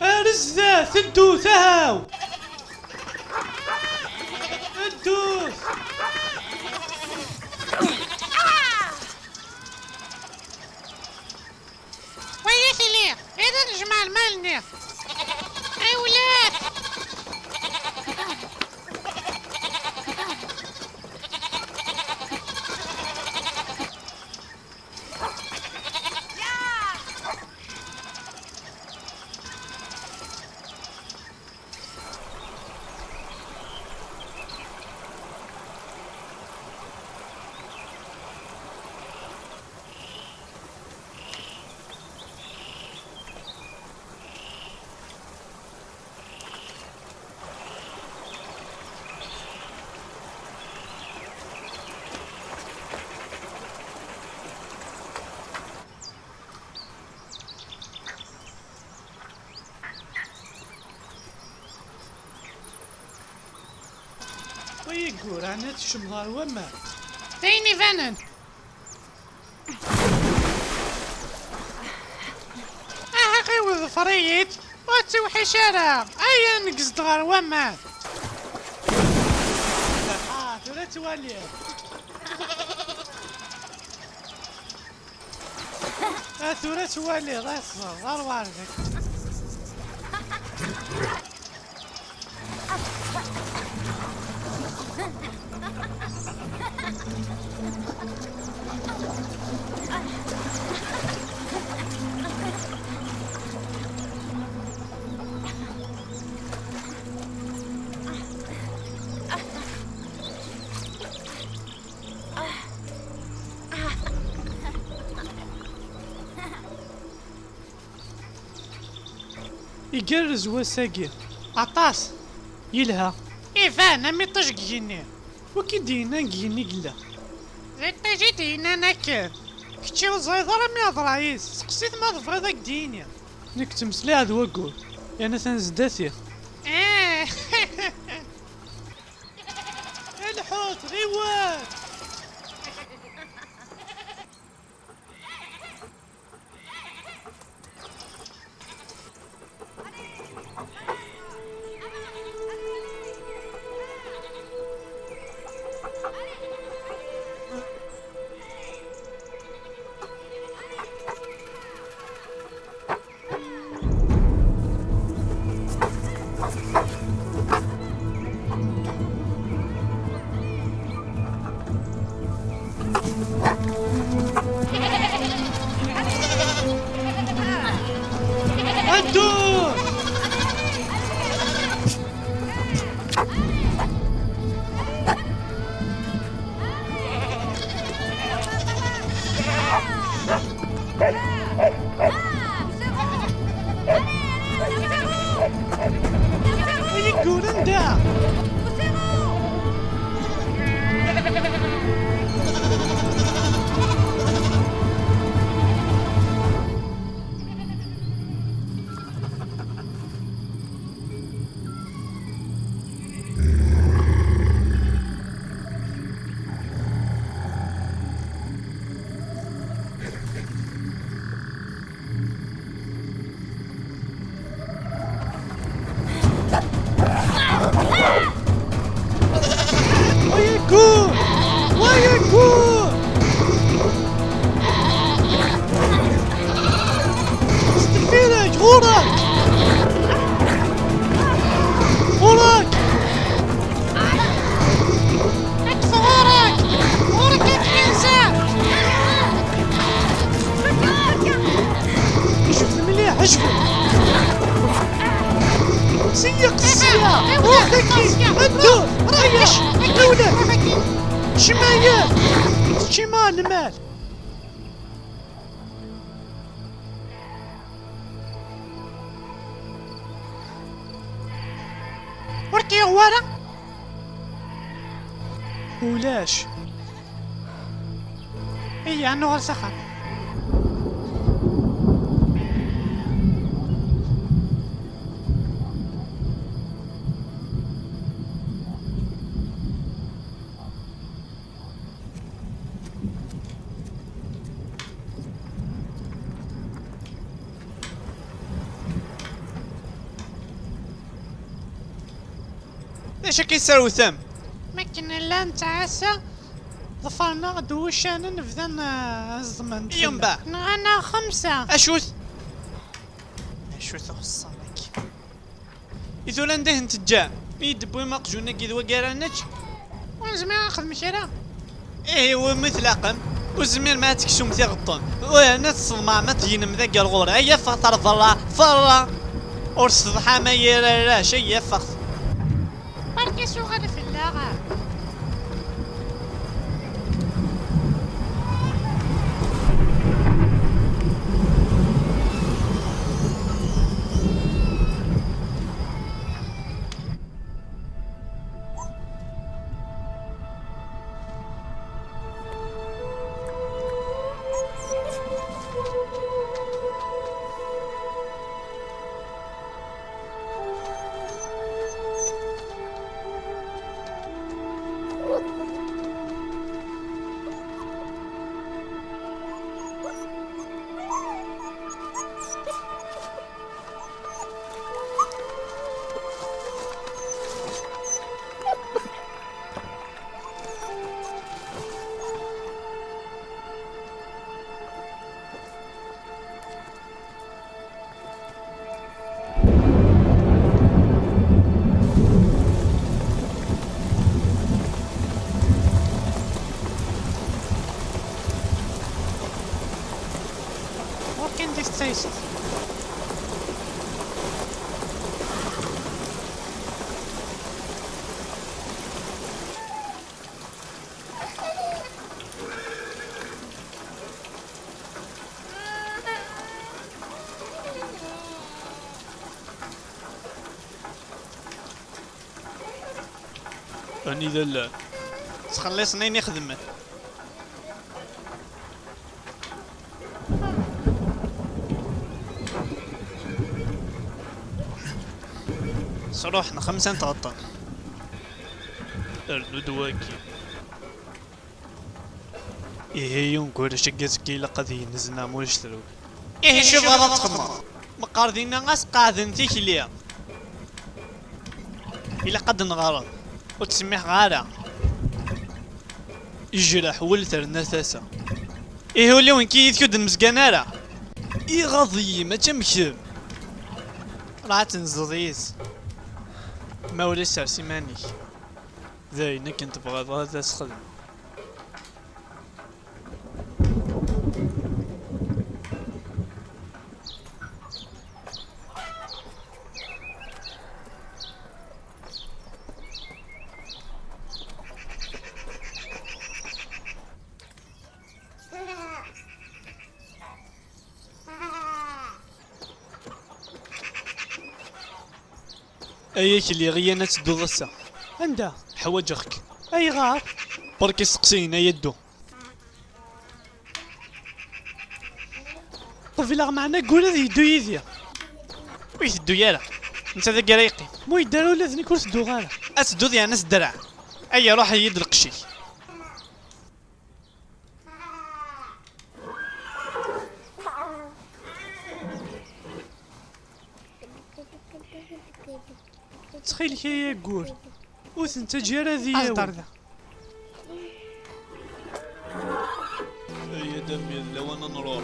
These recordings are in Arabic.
رزة ثدوث هاو ثدوث. ويا سليم إذا نجمع المالنا أي ولاد. ويقول أنا تشمغار وما تيني فنن أحقي وظفريت وتوحي شارع أيا نقصد غار وما ولا توالي ثورة توالي غير واردك. يقرز وساقي عطاس يلها إيفان أمي طشقيني وكي دينا نقيني قلا زيد تجي دينا نكر كتشي وزايضة رمي أضرايس سقسيت ما ظفري ذاك ديني نكتم سلاعد وقول يعني تنزداتي الحوت غيوات. الدور يقول انت ويقول استفيدك غورك أكفى غورك يتنسى شوف مليح اشوف سيق السياق وخكي الدور ريش دولة شمايات شمال مال وركي ورا ولاش إيه أنو غرسخة اش كيساوثم؟ ما كنا لا نتعاسى ظفرنا دوشانا نبدا الزمن ينبع. انا 5. اشوت خصامك إذا لنده نتجا يدبوي مقجونا كي ذوا كارانج ونزمي ناخذ مشارع. ايه هو مثل عقم وزمير ما تكشم تي غطون وانا تصدمع ما تجينا مذاك الغور ايا فطر فرا ورصدحا ما يراش ايا فخ بركي صغار في اللاغة. What can this taste? اني ذا تخلصني نخدم صروحنا 5 نتغطى الدواكي إيه ينقول شقزكي لقد نزنا مشترو إيه شوف هذا تخمر مقاردينا غاس قاعدين تيكليا إلا قد نغارض وتسميه غارة يجرح ولتر نساسا إيه هو وين كي يذكد المسكنارة إيه غاضي ما تمشي راه تنزضيز ما ولي سارسي ماني ذاينا كنت بغا هذا سخدم اياك اللي غيانا تدو ضسا عندها حواجخك اي غار. بركي سقسينا يدو طفي لاغ معنا قول هذه يدو يديا ويش تدو يالا انت ذا قريقي مو يدار ولا ذني كل سدو غالا. اسدو ذي ناس درع ايا روح يد القشي تخيل كي يقول وثنت جيرا ذي أصدر ذا. ايا دمي لو انا نروح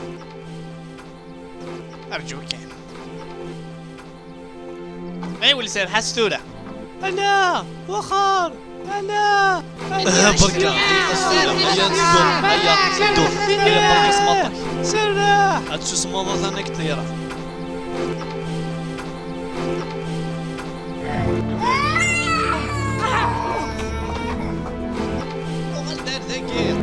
ارجوك اي ولي سير حستورة انا وخار انا بركة ايا نصدر ايا نصدر ايا بركة سمطك سراح هادشو سمطة ثاني كثيرة وغلدار ذاكير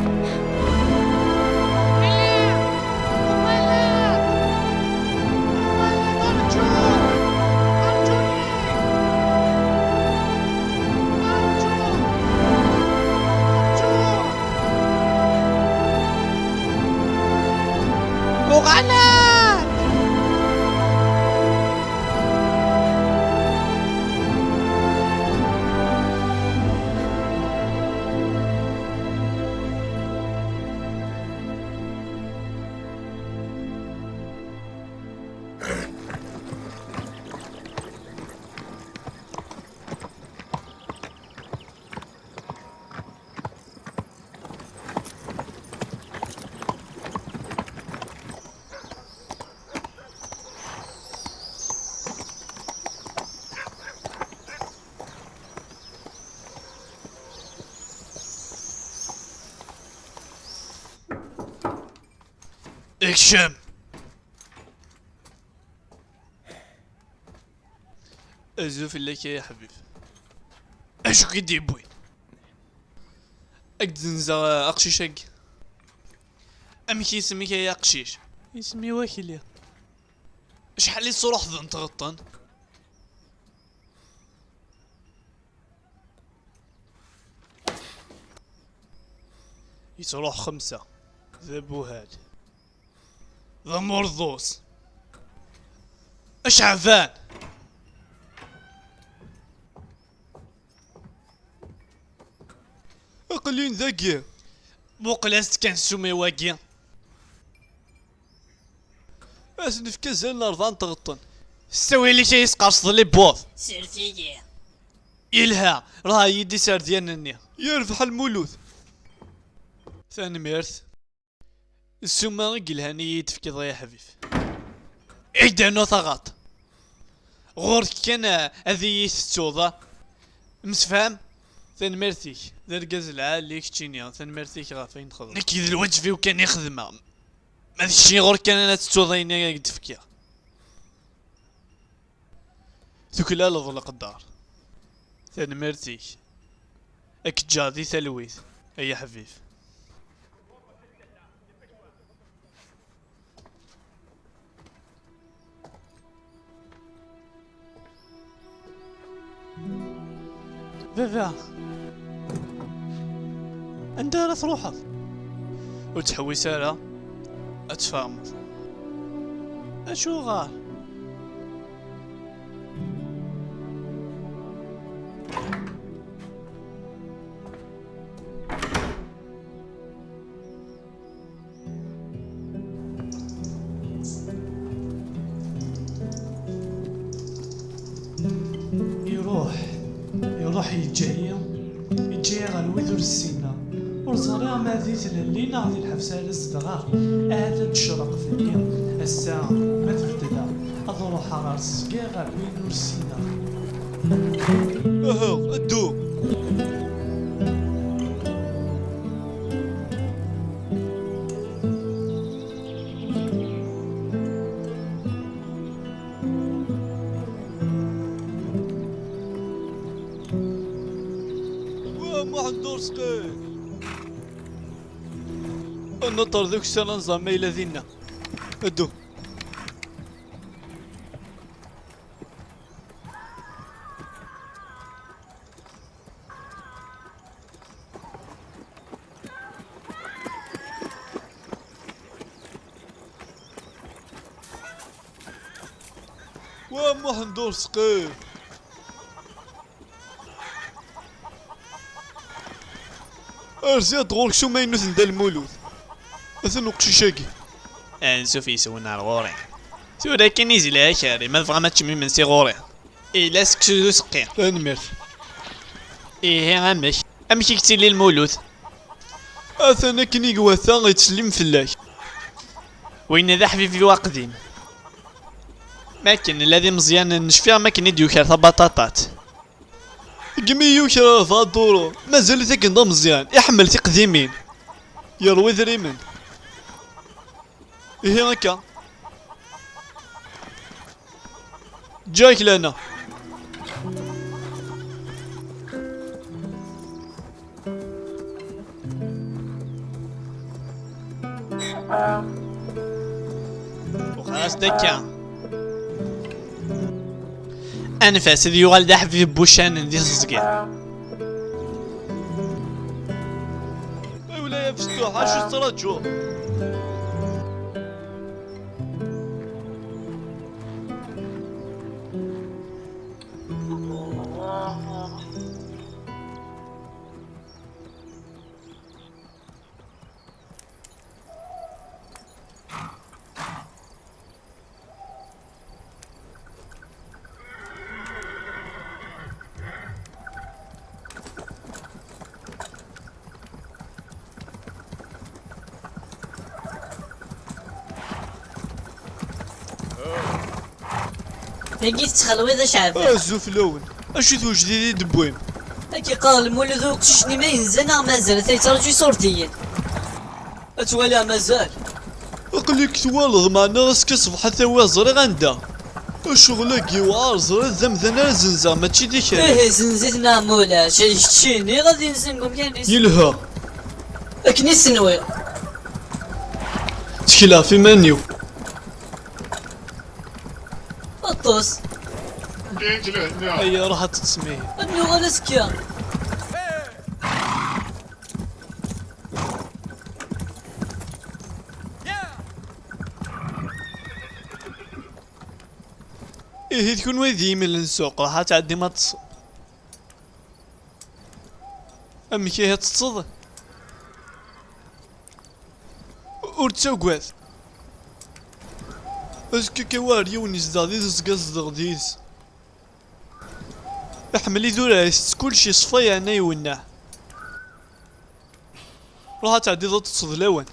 وغلط اكشم. ازوف لك يا حبيب. اشو كدي بوين اكدنزا اقشيشك. ام كي يسميك يا قشيش؟ اسمي واكليا. شحال لي صروح ذن تغطن؟ يصروح 5 ذا بوهاد ذا مرضوس اش عفان. اقلين ذاكي بوقلاست كان سومي واقيا اسنف كازال نرضان تغطن. سوي لي شي يسقرص لي بوظ سرتيجي يلها راه يدي سار ديالنا يرفح المولوث. ثاني ميرث السوما قلهاني يتفكض يا حبيب. ايدانو ثغط غورك كان هذي يستوضا مسفهم. ثاني ميرثيك ذا القاز العالي كتشينيا. ثاني ميرثيك غافين تخدم نكي ذا الوجه فيه وكان يخدمها. ما الشي غور كان انا تستوضيني قد تفكيا ثكلا لظلق الدار. ثاني ميرثيك اك جادي ثلويث اي حبيب. بابا انت راه تروحض وتحوي سارة اتفامض. اشو غار؟ يروح يجي غالوي ذو السينا ورزاري ما ذيت للينا غادي الحفسة للصدغار عاد تشرق في الليل الساعة ما تبتدا اضروح غار السكي غالوي ذو السينا. اهو ادو واحد دور سقي النطر ذوك السنة نظام إلى ذينا ادو. واحد دور سقي ارزياد غورك شو ما ينوث ندال المولود اثن وقشيشاكي انسو في سونا غوري سورا كان يزيلها كاري ما تبغى ما تشمي من سي غوري الا سكسو سقي. انا ميرث ايه عمك امك كتي لي المولود اثنا كني قواثا يتسلم فلاك وين ذا حبيبي واقدين ما كان الذي مزيان نشفيها ما كان يديو كارثة بطاطات قمي يوكرا فادورو مازال ذاك نضا مزيان يحمل تقديمين يروي ذريمن إيه هكا جايك لنا وخلاص دكا انفاس ذي يغال داح في بوشان ذي الصقيع. ولا يفستوح عاشو الصراجو لقيت تخلوي ذا شعب الزوف لون اشو ذو جديد دبوين هكي قال المولد ذوق شني ما ينزل مازال تيترجي صورتي اتوالى مازال أقلك توالغ معنا راسك صبح ثوا زري غندا الشغل كيوار زري ذمذنا زنزا ماشي ديك ايه زنزتنا مولا شتشيني غادي نسنكم كان يلها لكن السنوي تكلا في منيو الطوس أي راح تسميه انو غادا سكيا إيه تكون ويدي من السوق راح تعدي ما تص أمي كي هي تصد ورتسوقات اسكي كواري ونزدادي تزقزدغ ديس احملي دوراس كلشي صفايا انا يوناه راح تعدي ضد تصد لون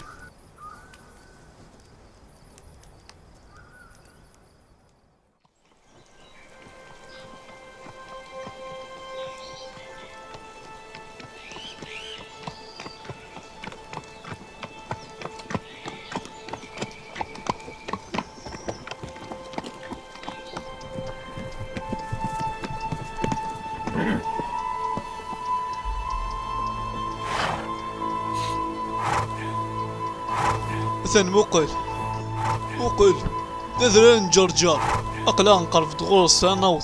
مثلا مقل تذرين جرجار أقلا نقرب تغرس نوض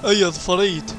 أي ظفريت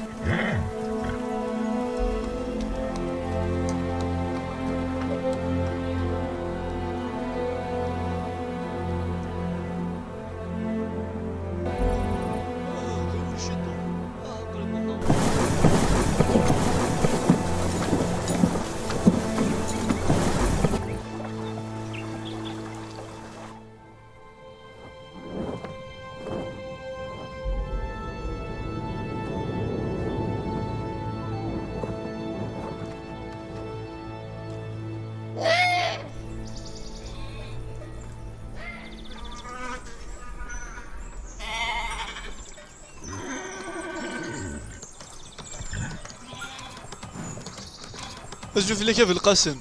أشوف لك في القسم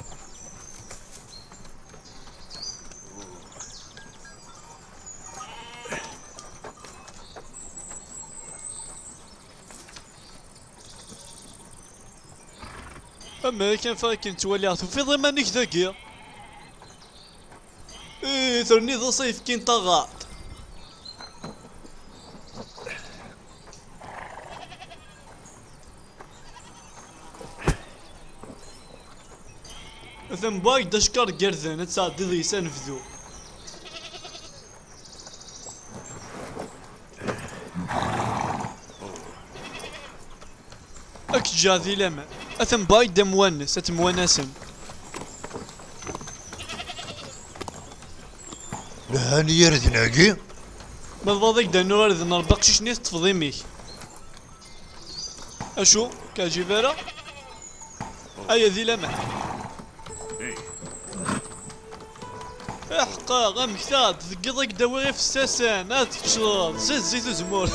أما كان فاكن تولي في ضمانك ذاكيا إيه ثرني ذا صيف كين طغات ثم باي دشكر قرذن تساعد ذي سنفذو أك جاذي لما أثم باي دمونس أتمونسن لهاني يرد ناقي بالضبط دانو رد نربقش نيت تفضيميك أشو كاجيفيرا أي ذي لما احقاق امكتاد تقضيك دواغي في الساسان لا تشرب زيت وزمور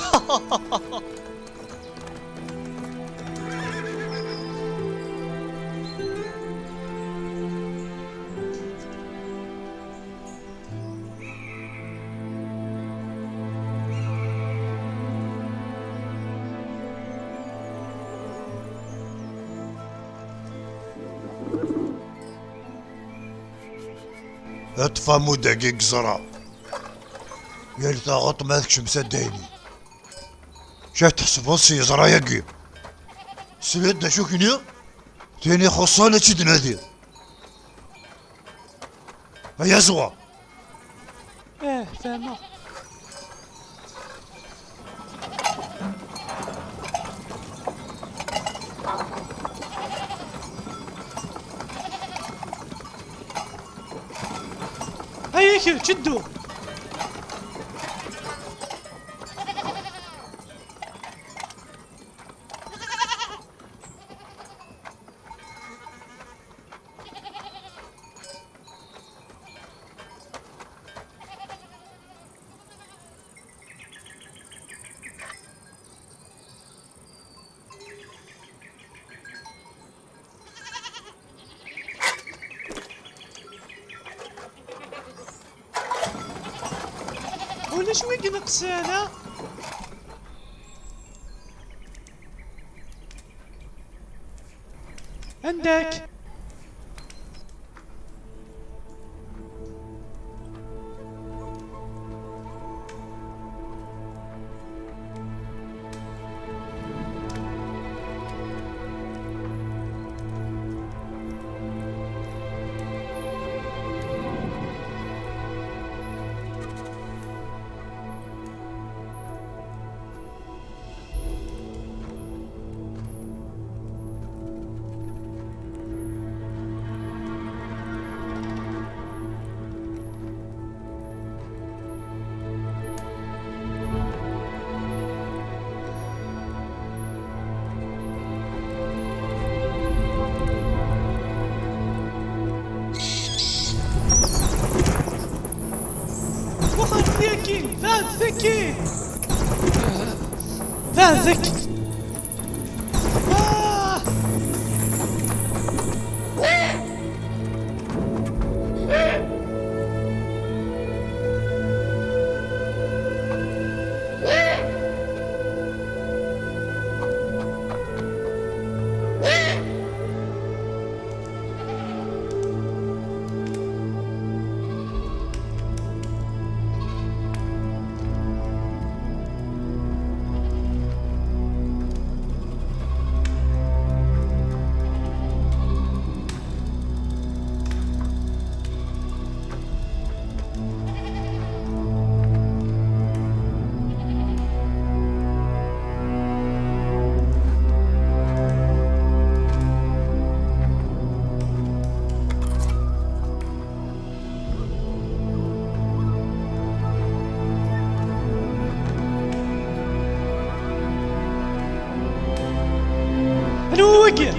اتفهمو دقيق زرع يلتغط ماذكش مصدقني شات تحسب السي زرع يقي سيدنا شو كنيا تاني خصالة شدنا ذي هيا زوا ايه فاهمة هيك شدوا ولا شوي نقصانا. عندك وخر ذكي ذات ذكي ذات ذكي. أنا وقع.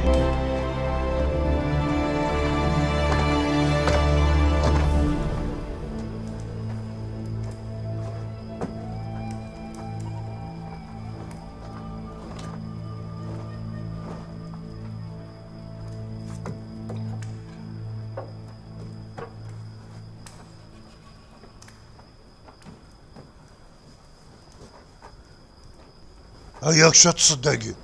هياك شو تصدقي؟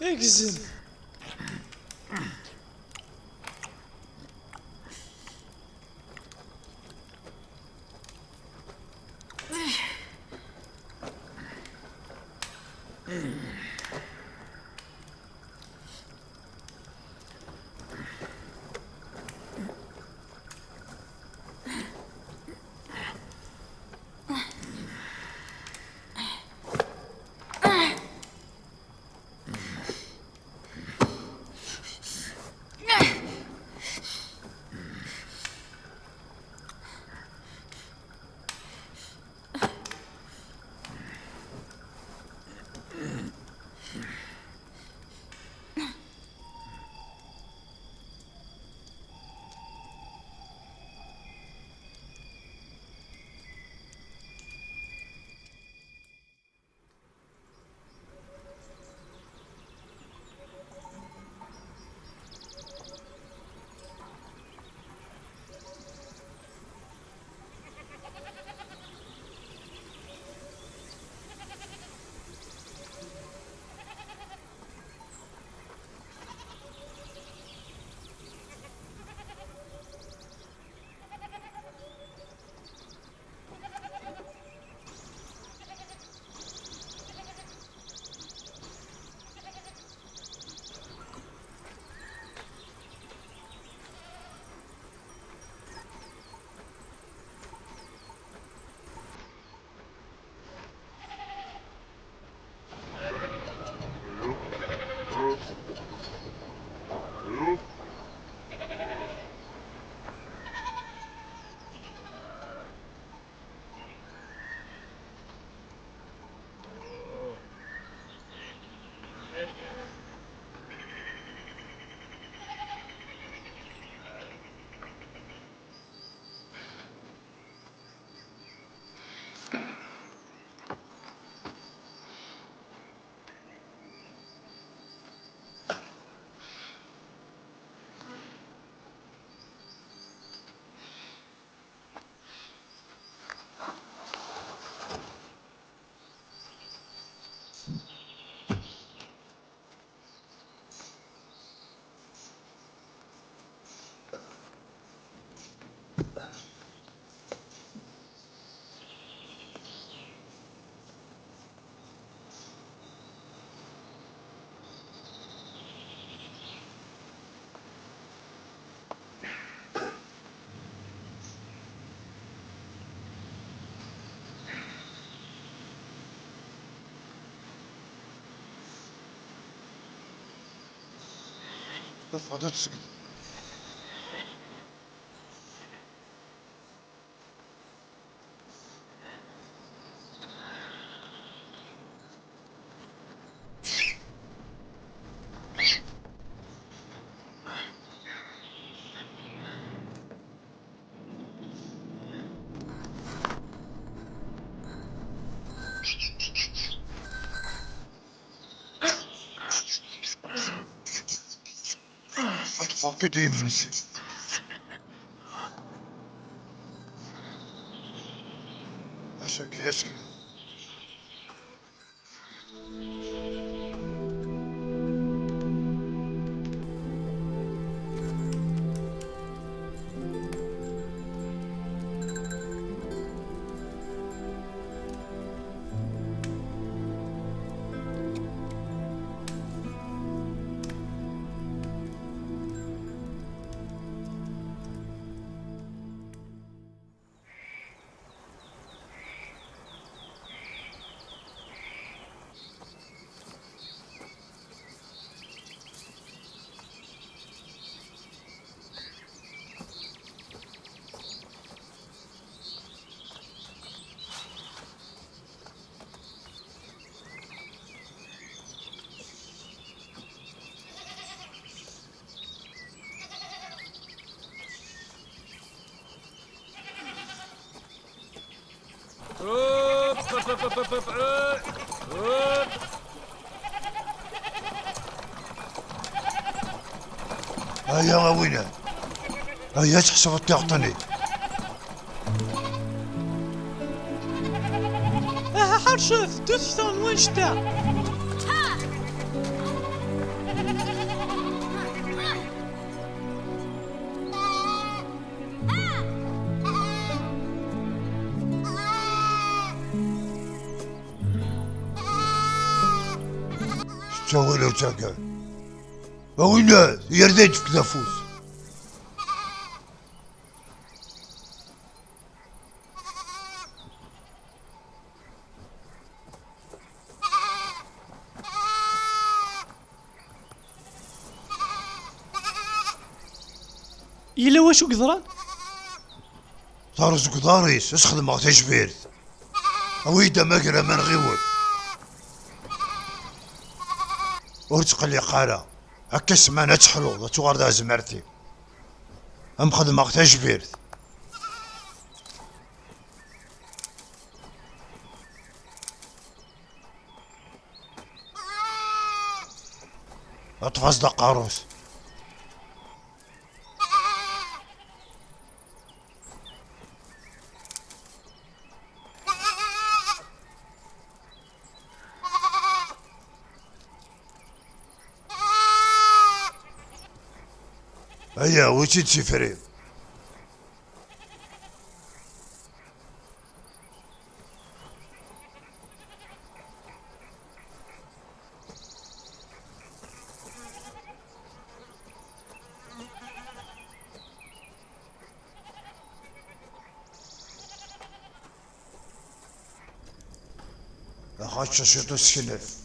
اكزن فضل سكت. أطفال كده يمنسي. أشك يسكت. هيا وينه؟ هيا تحسب تعطني. حرشف دوثتون وين شتا تسوي له تاكل. وينه؟ يرديت في النفوس. إلا واش قدران طارز قداريس اسخدم ما تجبيرت. ويدا ما قرا من غيول. ورتق لي قارا هكا سمانة تحلو تغرد زمرتي. ام خدم تجبيرت. اطفز دقاروس. هيا وشي تسفرين. أخاش شيطو السكنف.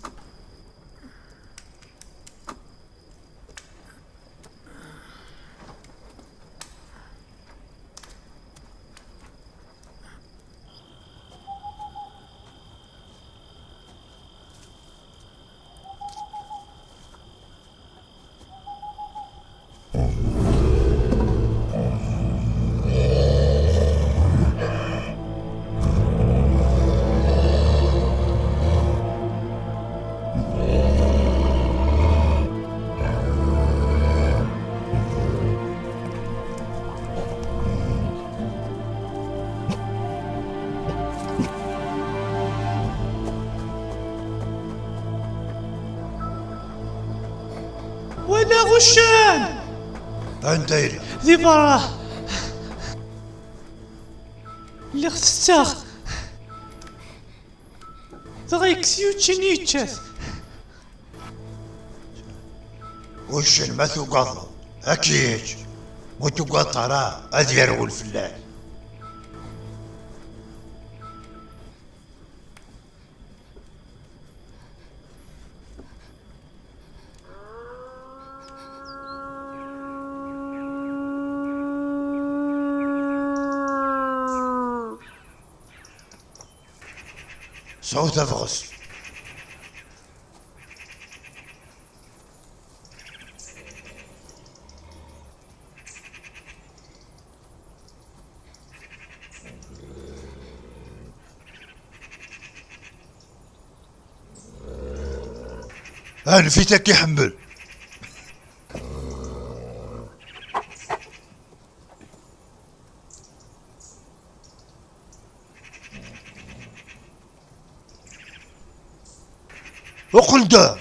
ولا غشان أنتيري ذي برا اللي اختستاخ ضغيك سيوتشي نيتشاث وش المثو قضى أكيد وتقطع ترى أدير والفلاح. صوت أفغس. أنا فيتك يحمل. وقل ده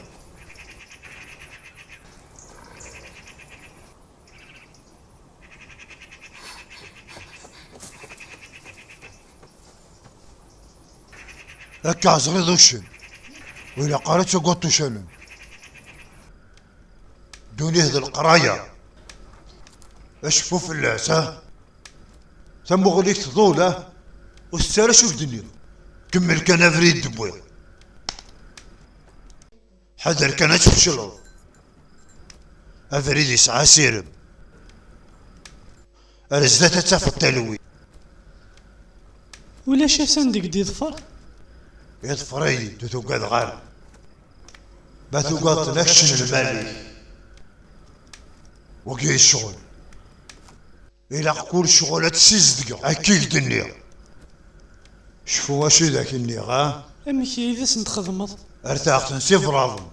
هكا عزري ضوشن وإلا قالت قوتو شلن دوني هذا القراية اشفوا في اللعسة ثم غليك تضولة والسارة شوف دنيا كمل كان فريد دبوي حذر كان اشوف شلو افريد يسعى سيرم ارزدت تسافر التلوي ولا شي صندق دي ظفر يظفر ايدي تتوقع غار باتوقع تنشن المالي وكي الشغل إلا كل شغلة تسيزدق أكيد دنيا شوفوا واش ذاك النيا غا امك اذا سنت خدمض ارتاح تنسي فراضم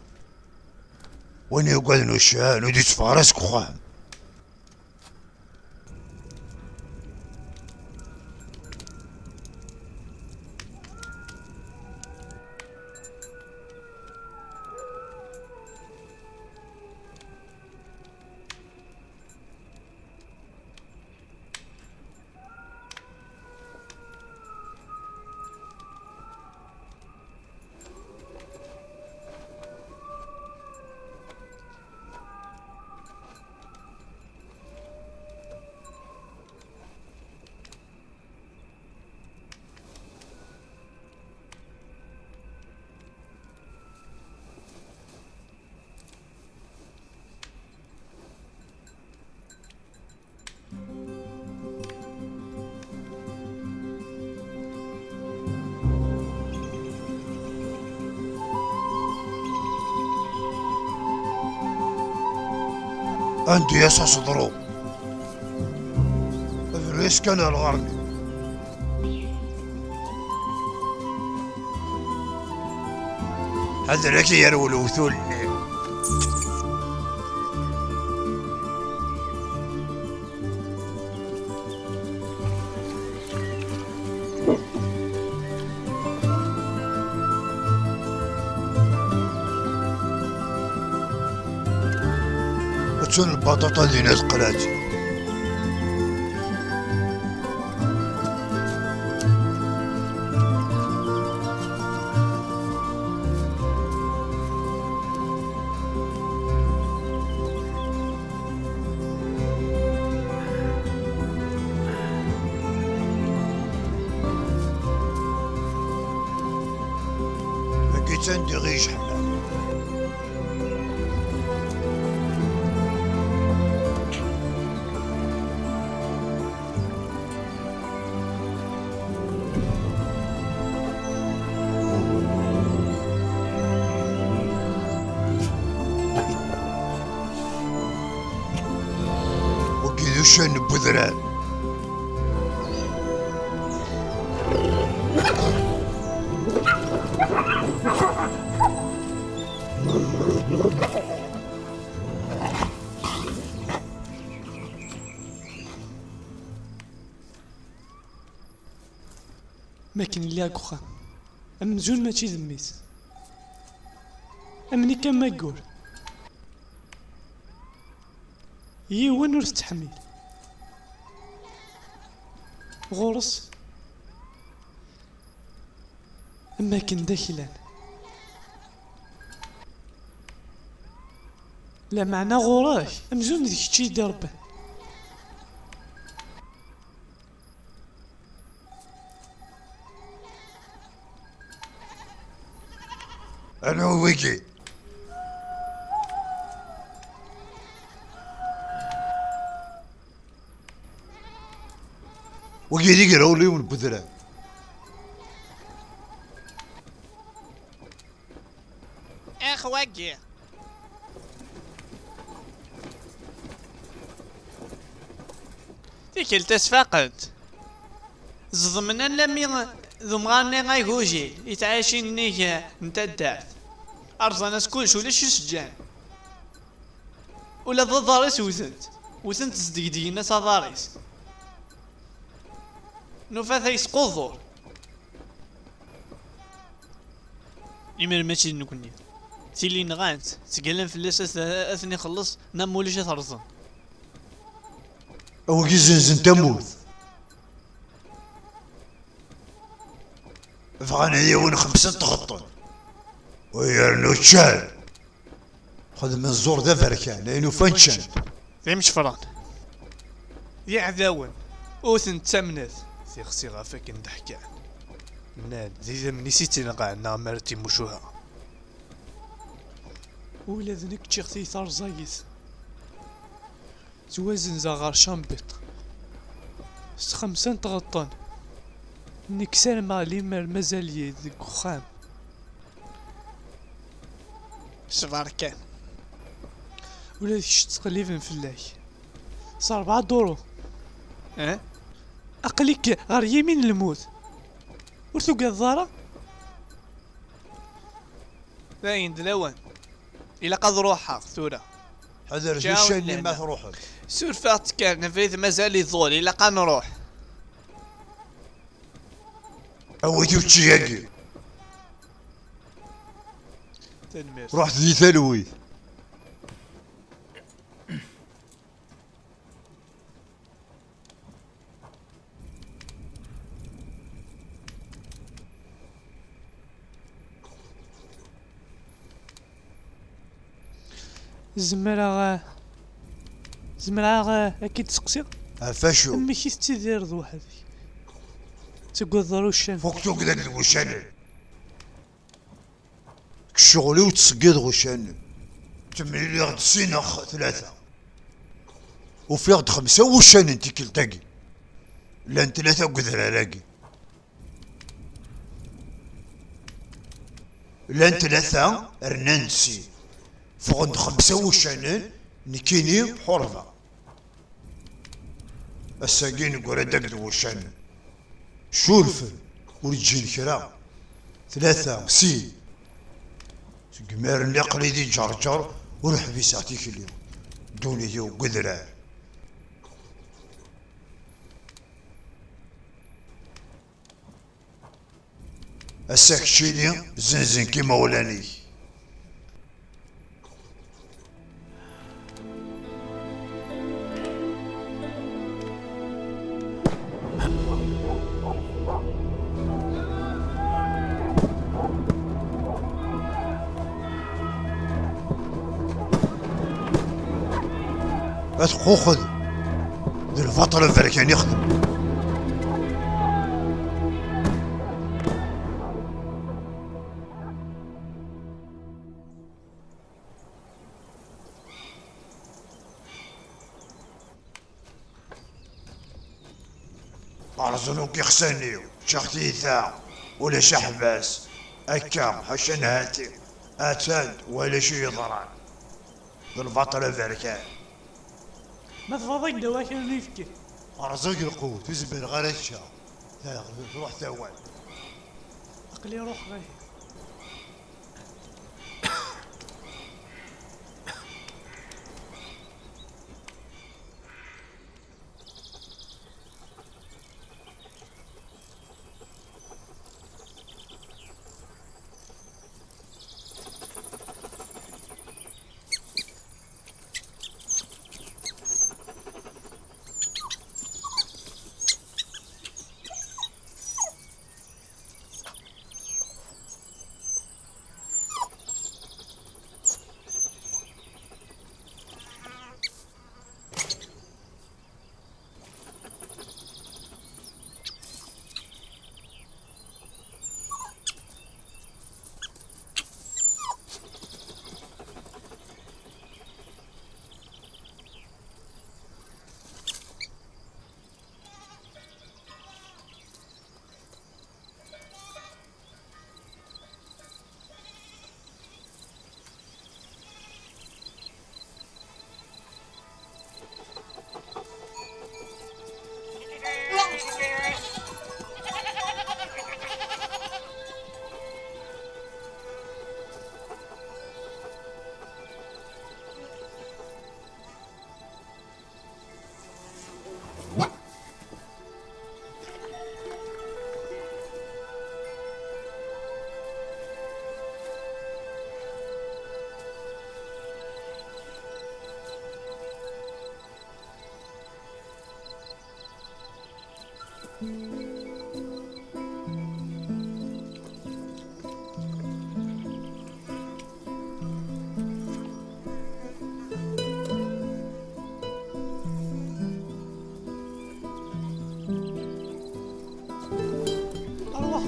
وين يقعد نوشان ودي تفارسك خام عندي اساس ضروب افريس كان الغربي هذا لك يرو الوثول وتشون البطاطا اللي نزقلات لقيت عندي غيش حمام وكيدوشن بذران ما كاين اللي اكوخا ام زول ماشي ذميس امني كان ما يقول يوان ور تحمل غورس اما كان داخلان لا معنى غوراك امزون ديك الشي ديال ربه انا ويجي وكي يقراو لي من البذران خواقي. تيك التسفاقت زضمنا لمي ذمغاني غايهوجي يتعاشين نيك نتدعت أرزانا سكولش ولا شو سجان ولا ضاريس وثنت زديدينا صداريس نوفاثا يسقوضور يمر ماشي نكوني تيلي نغانت تقلن في اللاساس اثني خلص نام وليش ترزن او كي زنزن تموت فغانا يون 5 تغطن ويرنو تشال خذ من الزور ذا فركان لانو فنشن مش فران يا عذاون اوثن تمنث سيغسي غافاك ندحكان مناد زي من نسيتي نقعنا مرتي مشوها ولا ذنك تشيختي ثار زايس توازن زغار شامبيط 5 تغطان نكسر مالي مازال يدك خام شفار كان ولا ذيك تقليبن في الله صار 4 دورو اه اقليك غير يمين الموت ورثو الضارة باين دلوان الى قد روحها ثورة هذا جاو الشيء اللي لنا. ما تروحك سور فات كان نفيذ مازال يظول الى قد نروح او تشياقي تنمير رحت ذي ثلوي زمرا اكيد تسقسي فاشو امي كي تدير ذو هذه تقول ضروشان فوق توك ذاك الغشان الشغل وتسقيد غشان تملي لي غد سينخ 3 وفي غد 5 وشان انت كلتاقي لان 3 قدر الاقي لان 3 رنانسي فغد 5 وشانين نكيني حرفة الساقين يقول داك وشان شولفن ورجين كرا 3 سي قمار اللي قليدي جرجر ونروح في ساعتيك اليوم دوني يو قدرة الساك شيلي زنزن كيما ولاني ادخل خذ ذي الفترة الفركان يخدم أرزنوك يخسني شختي ثا ولا شحباس أكا حشن هاتي أتاد ولا شي يضران ذي الفترة الفركان ما تفضيك دواك نفكي أرزق القوة تزبل غرشة تروح ثوان اقلي روح غير أروح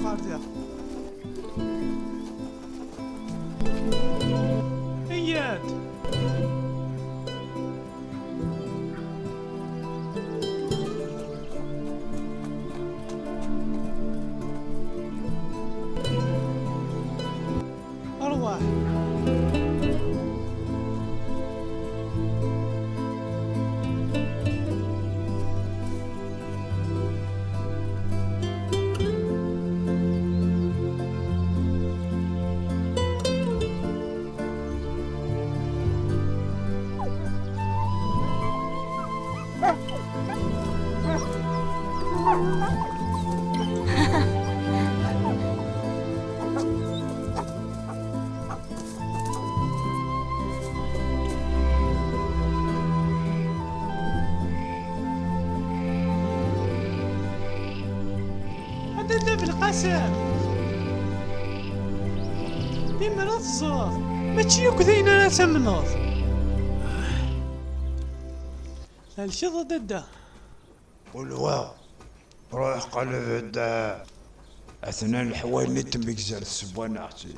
غارديا. إياد. أروح. هذا بالقسم. ديما لا تزور، ماشي ياك داين راه تمنوض. الشظى دادا. والوا روح قلب دا اثناء الحوايج اللي تمك زال السبوانة اختي.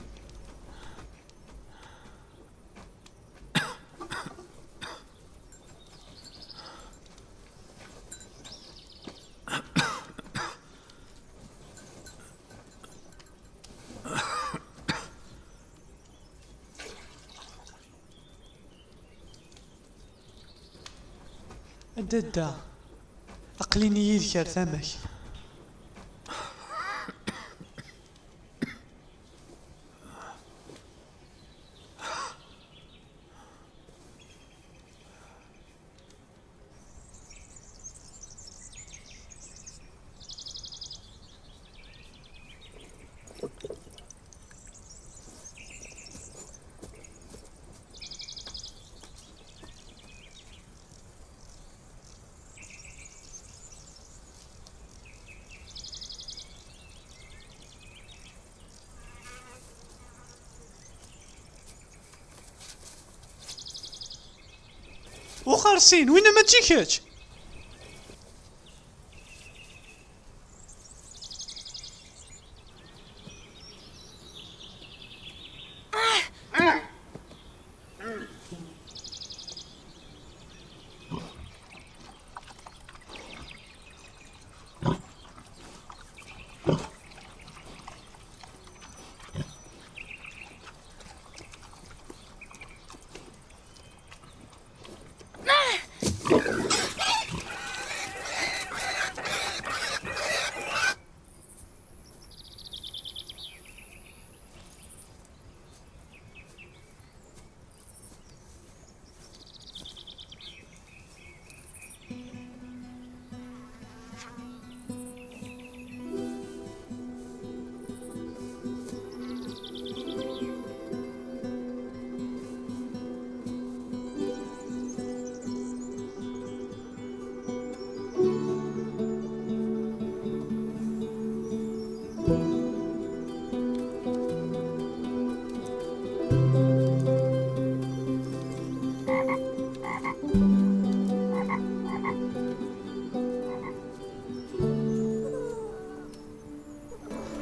دادا أقليني يذكر ثمك. وخرسين وين ما تجيكش.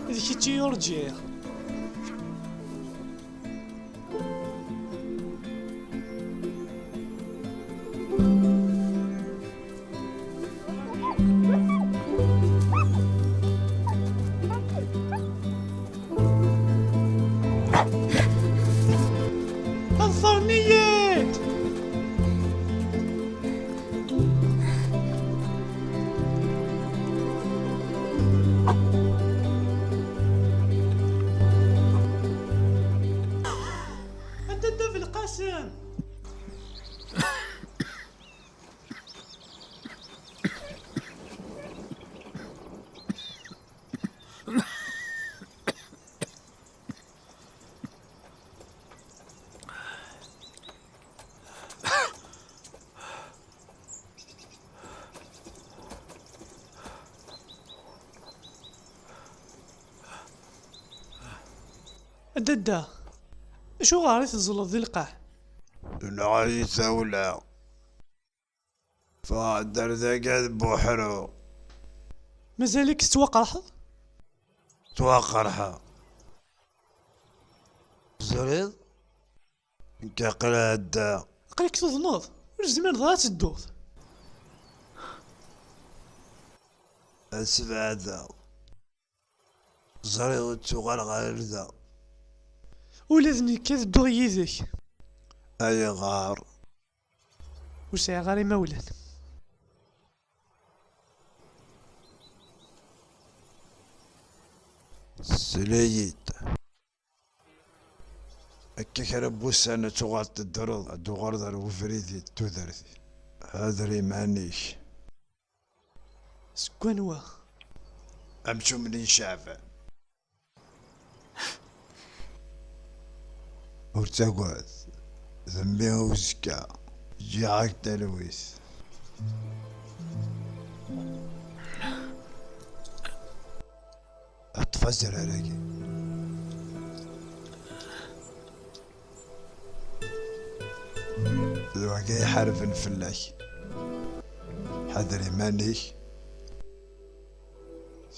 هذيك جيورجيا. الظنيات. دادا شو غاري تزلط ذي القاع؟ نغادي تاولا فادر ذاك بوحرو مازالك تتوقرحض؟ توقرها زريض كاقل هدا قليك تظنوض واش زمان ضاع تدوض. اسمع ذا زريض توغال غير ذا ولازمني كتدوغ يديك اي غار وسعي غاري مولان. سليت هكاك ربوس انا توغال تدرض دوغار دار وفريدي تودرتي هادري مانيش سكوان وا امشو مني شعفان ورتقعد ذنبي وزكا جاك تلويس اتفجر عليك الواقع حرف الفلاش حذري مانيش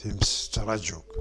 تمس ترجوك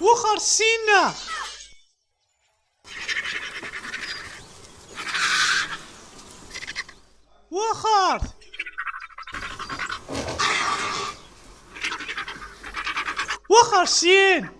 وخر سينا وخر وخر سين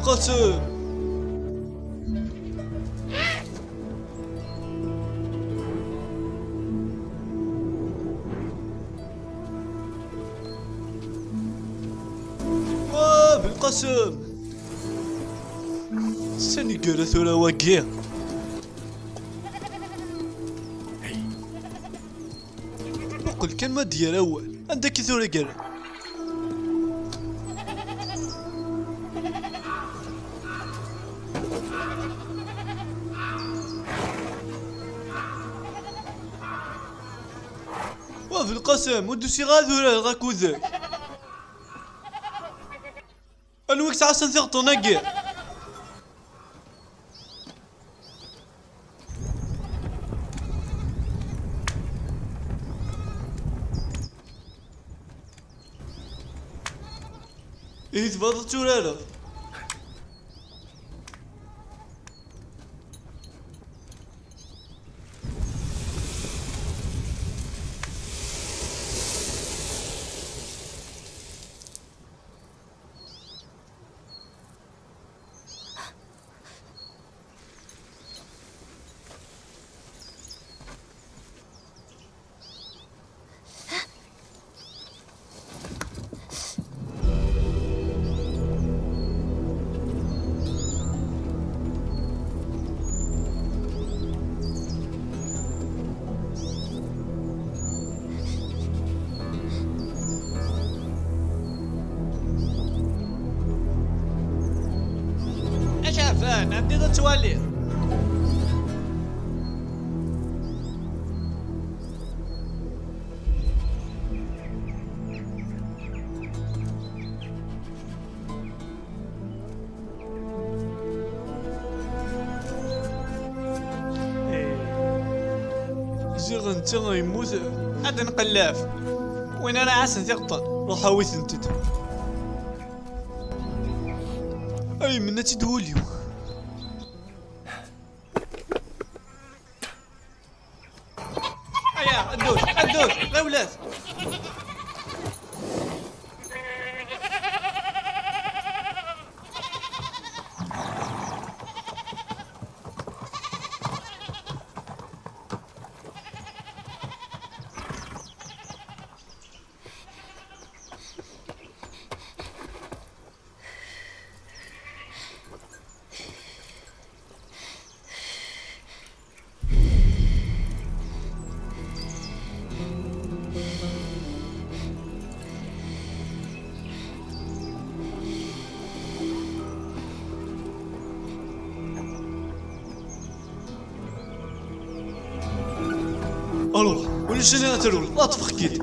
بالقسم. بالقسم. ساني قرا ثورة واقية. وقل كان ما ديال أول عندك ثورة قرا. وفي القسم ودوسي غاذورة غاكوذك. الوقت عشان ثغطو نقي. إيه تفضل تورالة. شافان عندي تولي. زيغ انت غيموت هذا نقلاف. وين انا عاسن ثقطن روح هاويت انت. اي من تدوليو. ايا ادوس غير ولاد. وليش انا ترول لا تفخكيت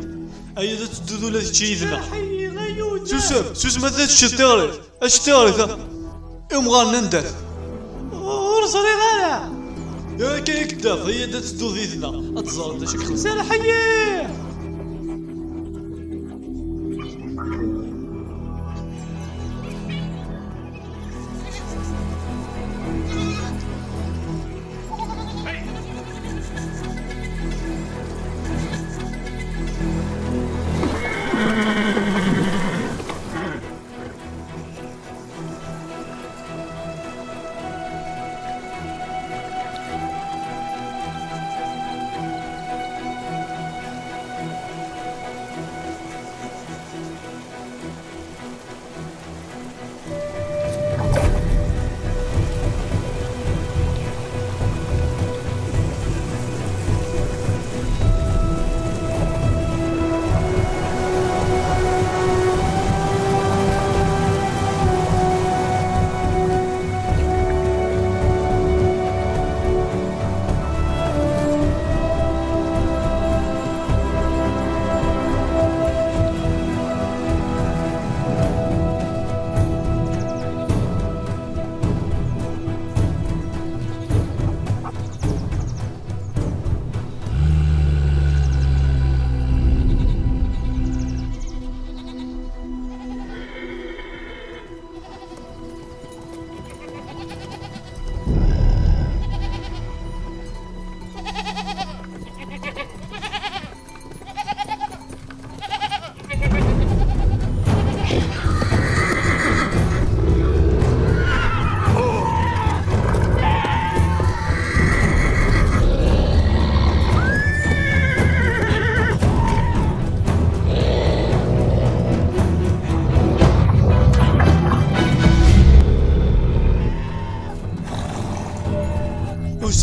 ايا تدودو لا تشيدنا حي غيودا سوسم ما تشتغل اشتغل ذا يوم غالنا ندار ورزري غالا يا كي كداف هي دا تدو ذيذنا اتزار دا شكل سال حيه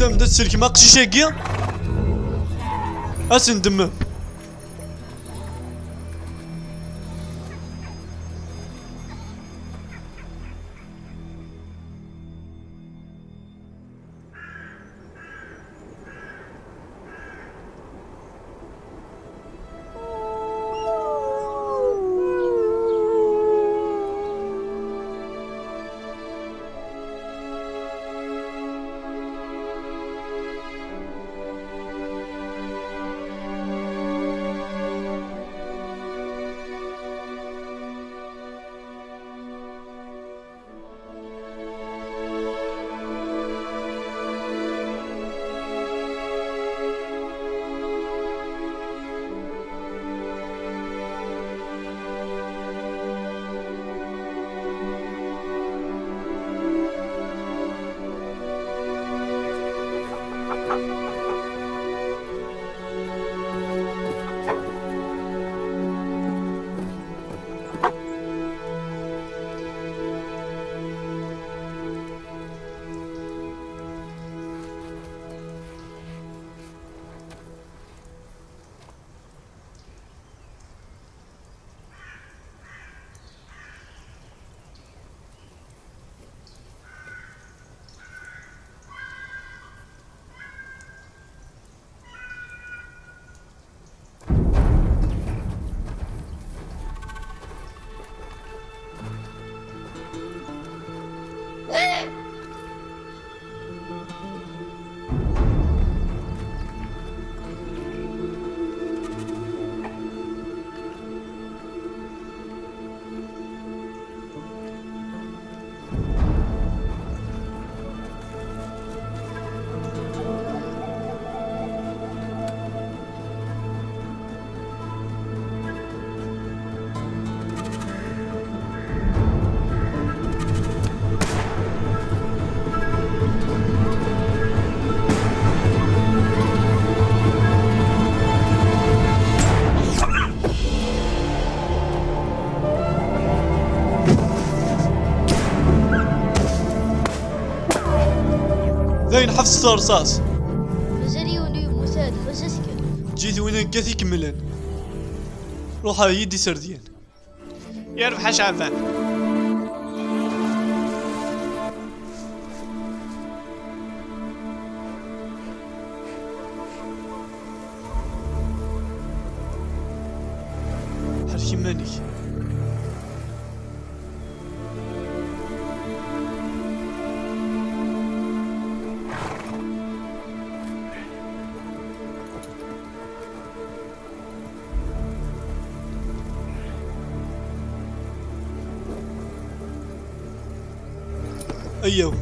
وسام دا تسلك ما قشيشاكيا اسندم ذاين حفص رصاص مازالي ولي مساعد فاساسك جيت وين كاثي كملان روح يدي سرديان يربح شعبان كيمانك. ايوه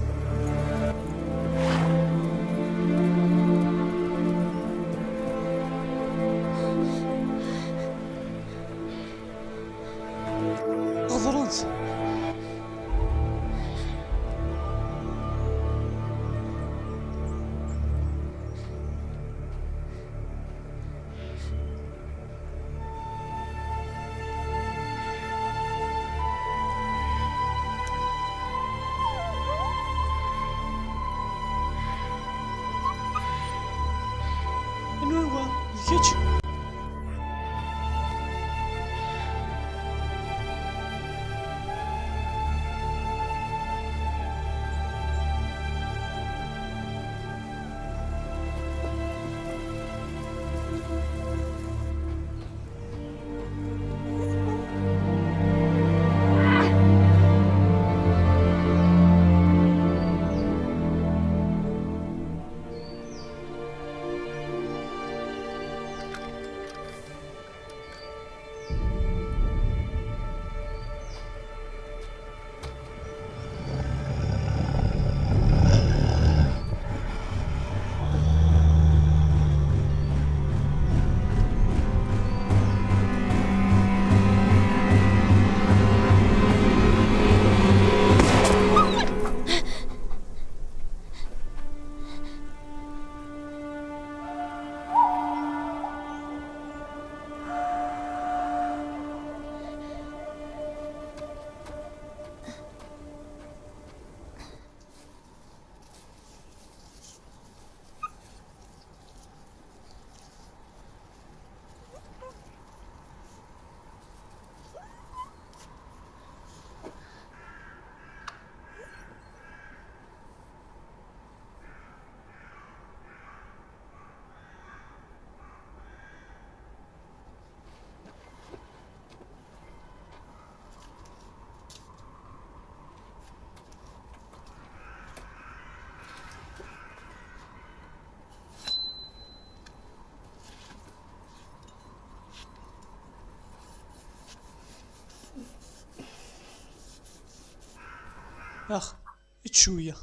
غضرنت. انو هو الكيتش. اخ شويه.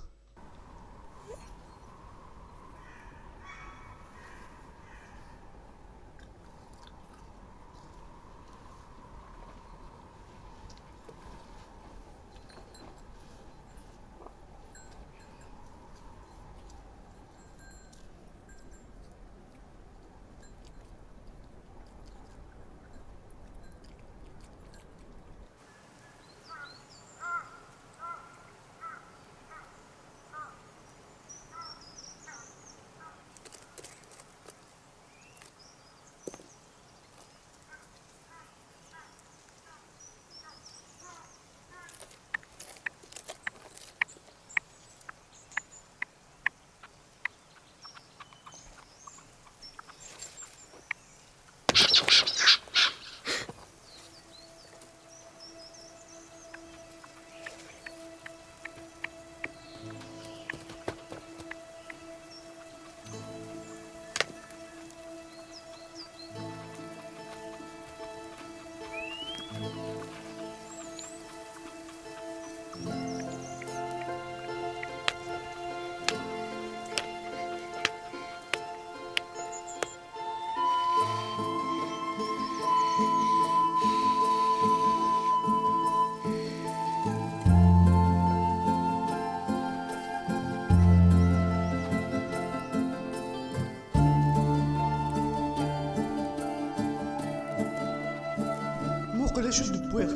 موقع شو دبويك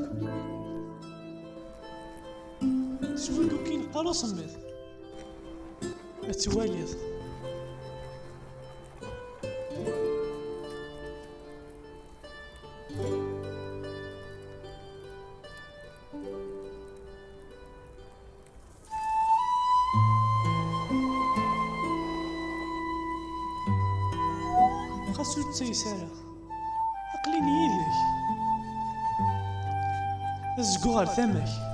سوالو كي نقرا صميت التواليد. خاصو تيسارة عقليني يديك زقو غير تمك.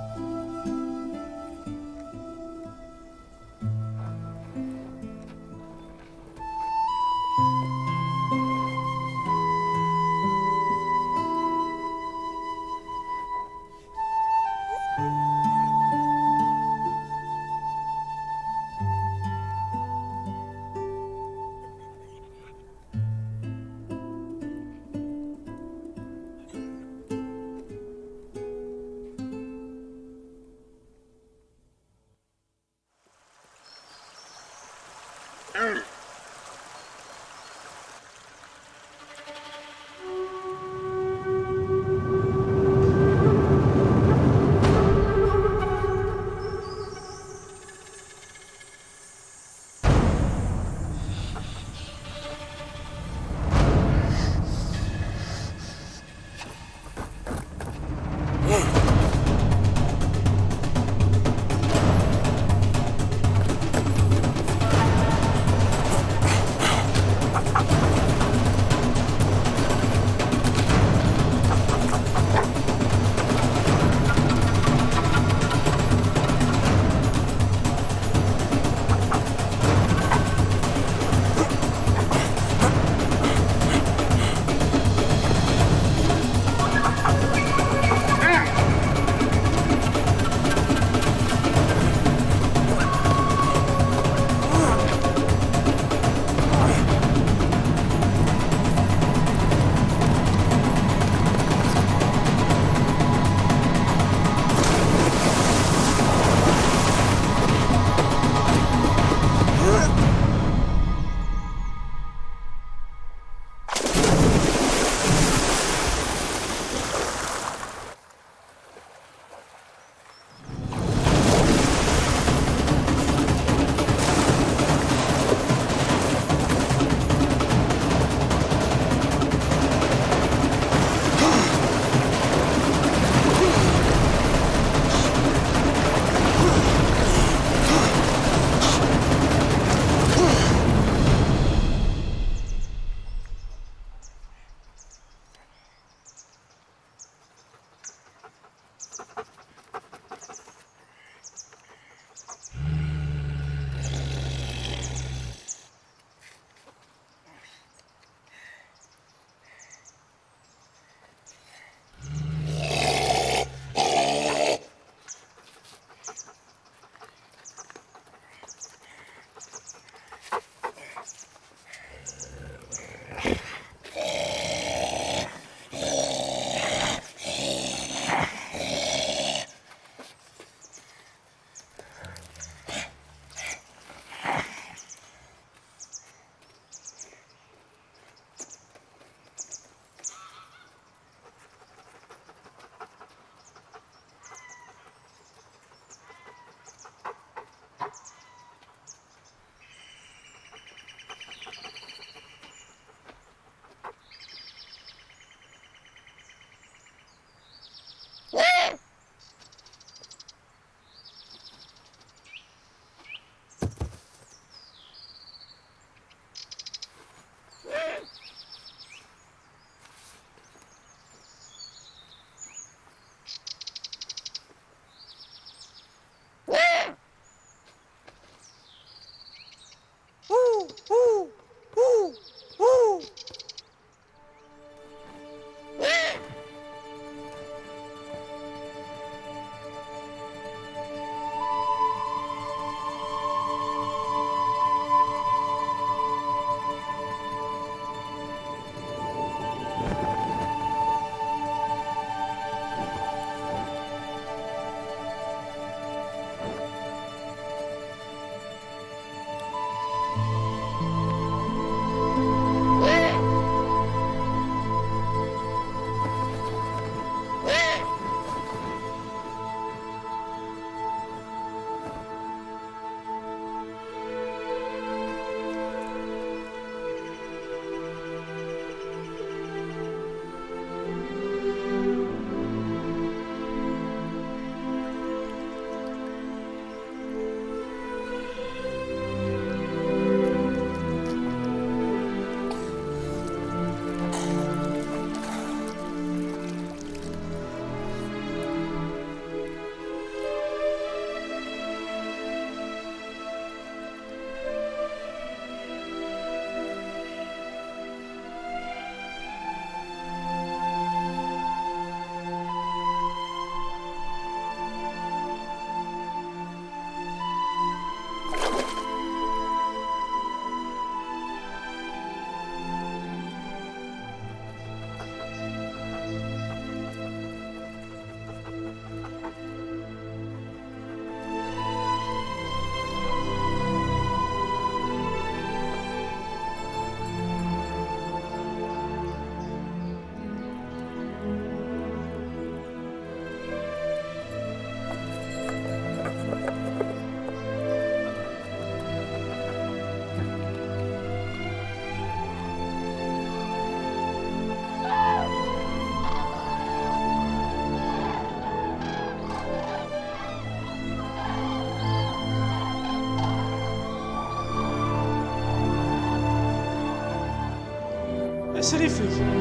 فيك.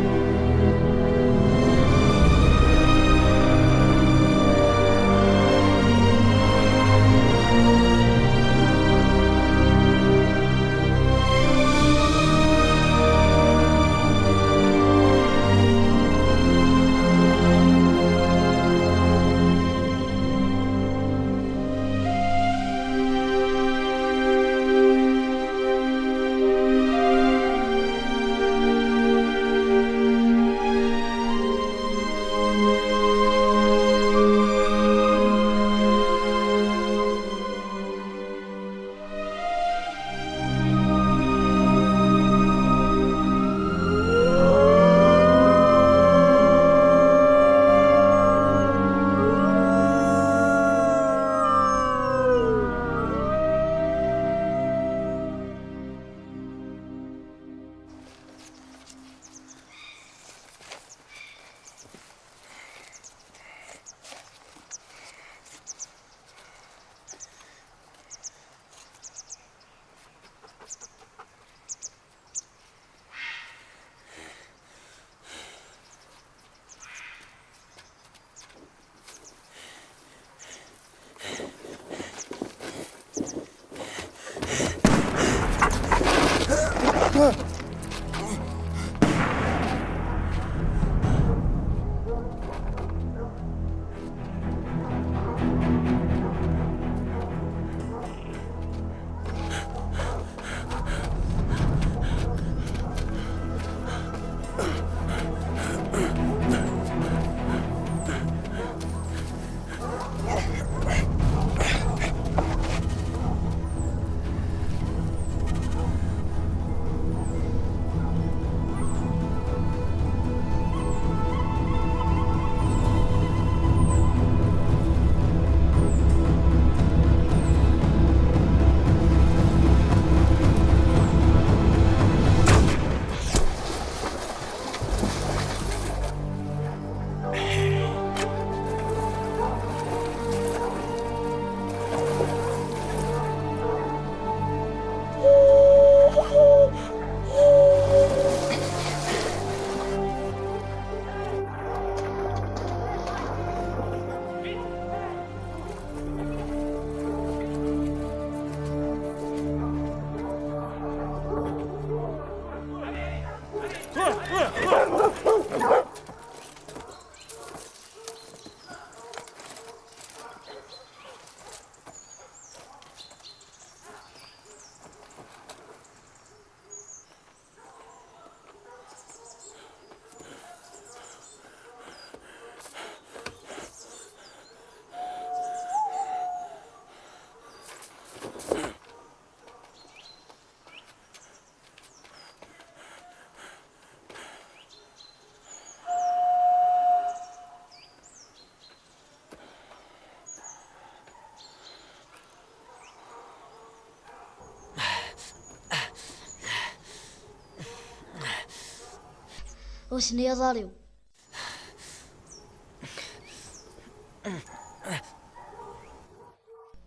وشنو يا ظالم؟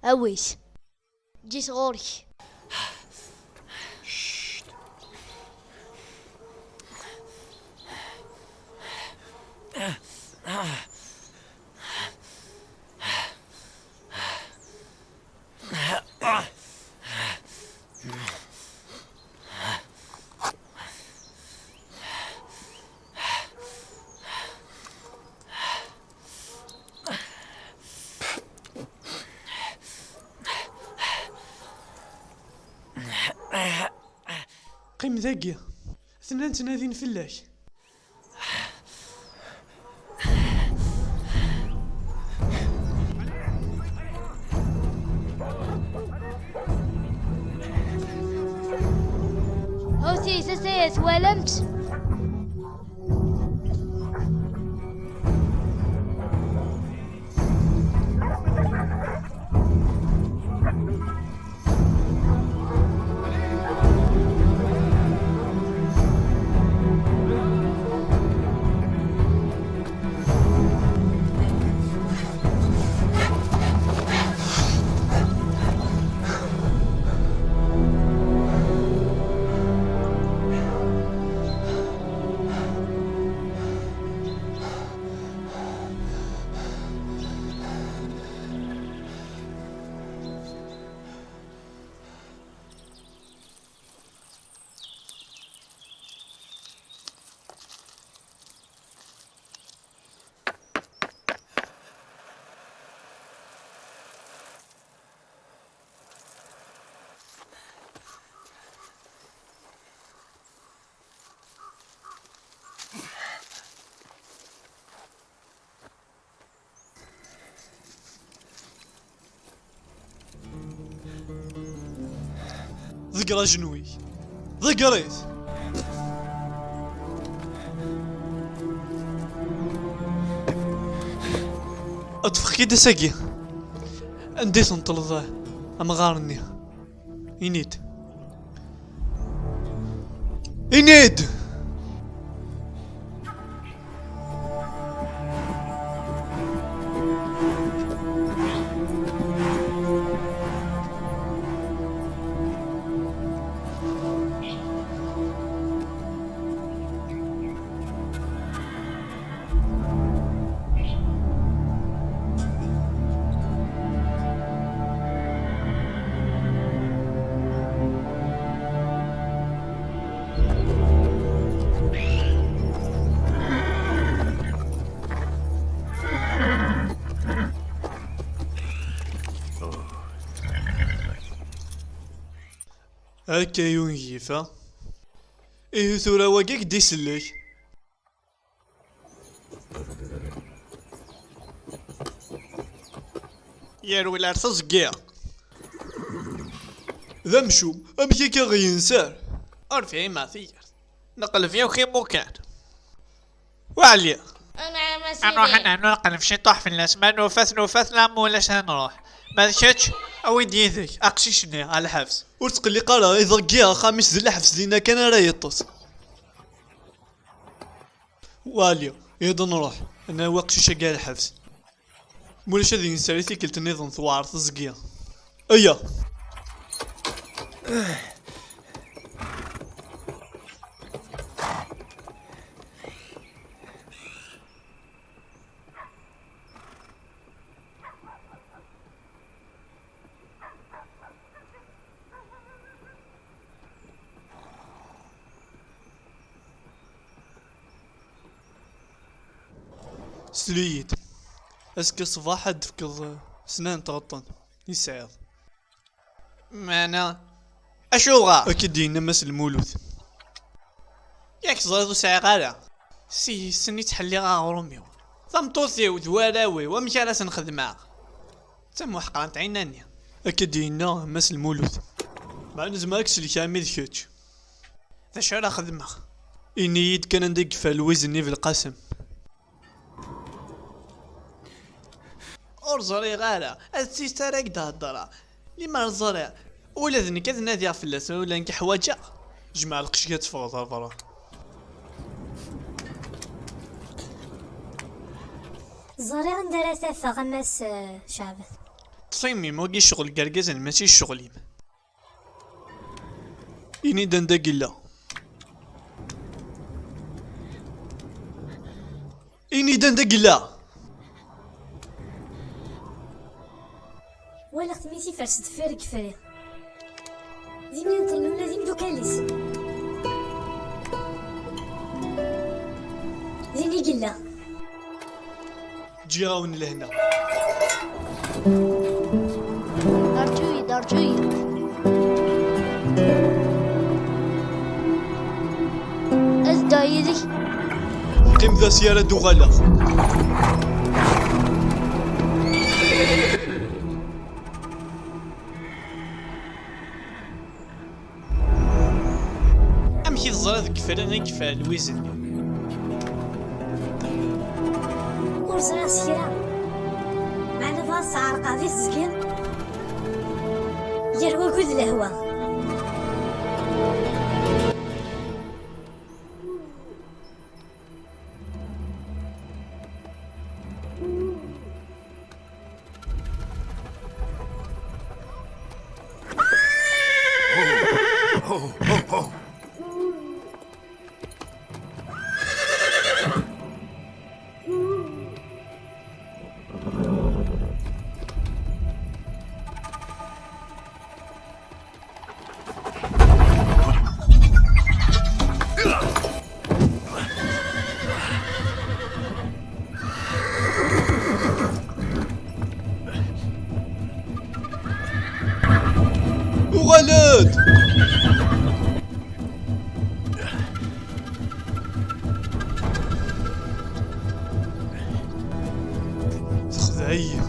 أويش جيت غورك. قيم ذاكيا ثنان تنادين فلاك. هوسي سسيت ولمت. ذكرى جنوي ذكريت. اطفخ كيدا ساقي عندي تنطلظ امغارني ينيد ينيد. هكا يونيفا إيه ثورا واقاك دي سلك. يا الولاد تصقيع ذا مشوم أمشي كا غينسار أرفعي ما ثير نقل فيه وخي مكان وعليا أنا نروح مسيري. انا نلقى في طاح في الاسماء نوفث لا مولاش نروح ما ذكرتش او يديك اقشي شنو على الحبس. ورتقلي قرا إذا قيا خامس ذي الحبس دينا كان راه يطس واليا يض نروح انا واقش شقال الحبس مولاش هذي نسالي ثيكلت نظن ثوار تزقيا ايا. سليت اسكي صباح حد فكض سنان تغطن يسعد ما انا اشوغا اكيد ينمس المولود ياك زرادو ساعة غالا سي سني تحلي غاغروميو ثمطوثي وذواراوي ومشي راس نخدمها تم حقران عيناني. اكيد ينمس المولود مع نزماكس اللي كامل ذكيتش ذا شارع خدمها إني يد كان ندق في الوزن في القسم ارزري غالا السيستارك دهدرا لما رزري ولا ذني كذا نادي فلاس ولا نكي حواجه جمع القشيات فوضى برا. زوري غندير ثاثة غماس شعبت. تصيمي موقي الشغل قرقز ماشي الشغل إني دندق لا إني دندق لا ولا ختميتي فرس دفارك فري زين نطلو لازم دوكاليس زين قلا جي غاون لهنا دارجوي ازدا يدي. قيم ذا سيارة دوغالا امشي الزراد كفر انا كفر الوزن ورزرا سيرا معنا فاس عرقا ذي السكين يروى كل الهوا وغلط خذعي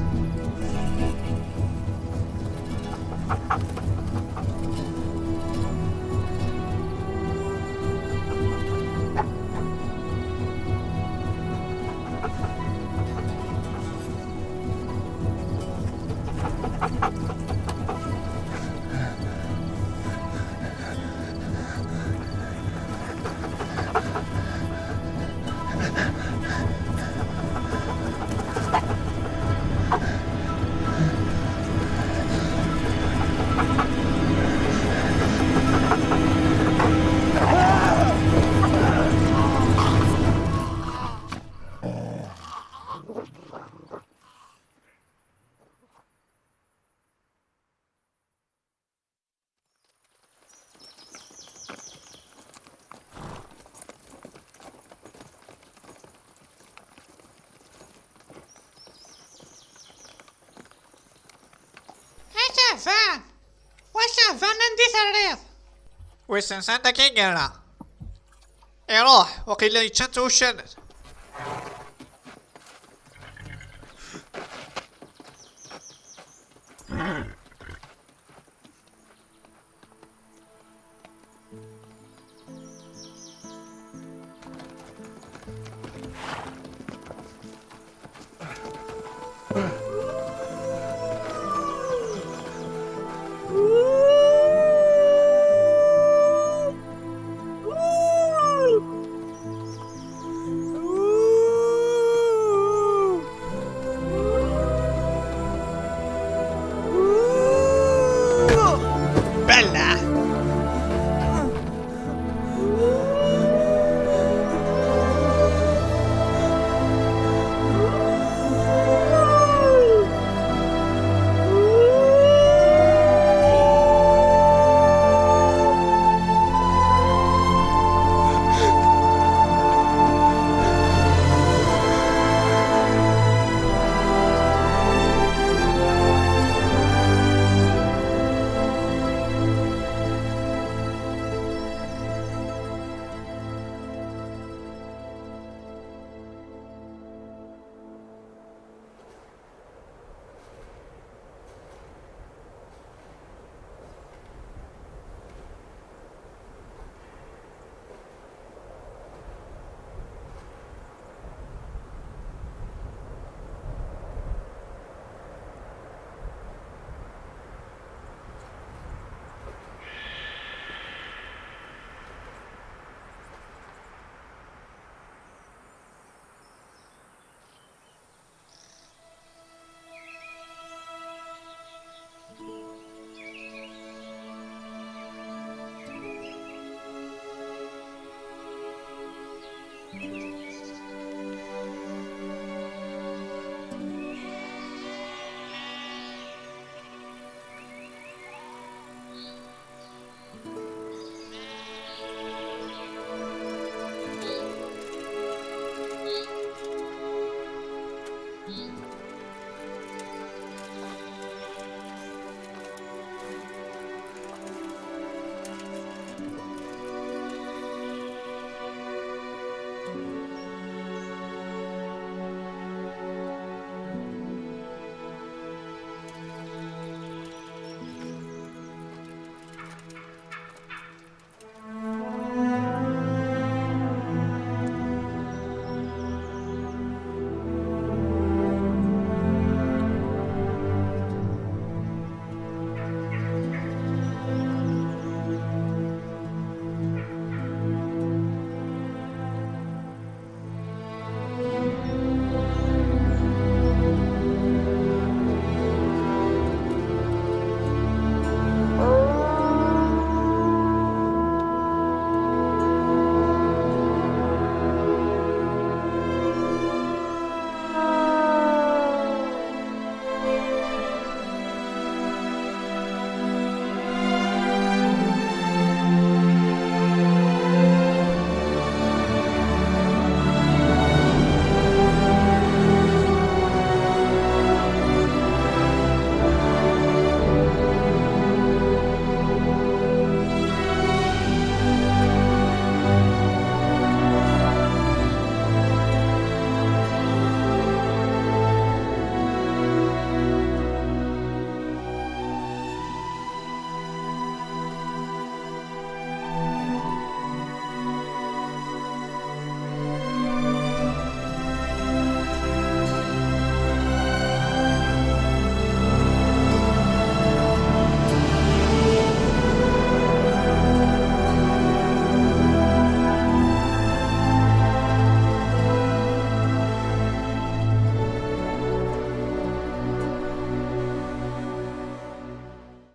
عفان واش عفان ندي تريض ويسن سانتا كي قالها يروح وقيلا يتشنت وشنت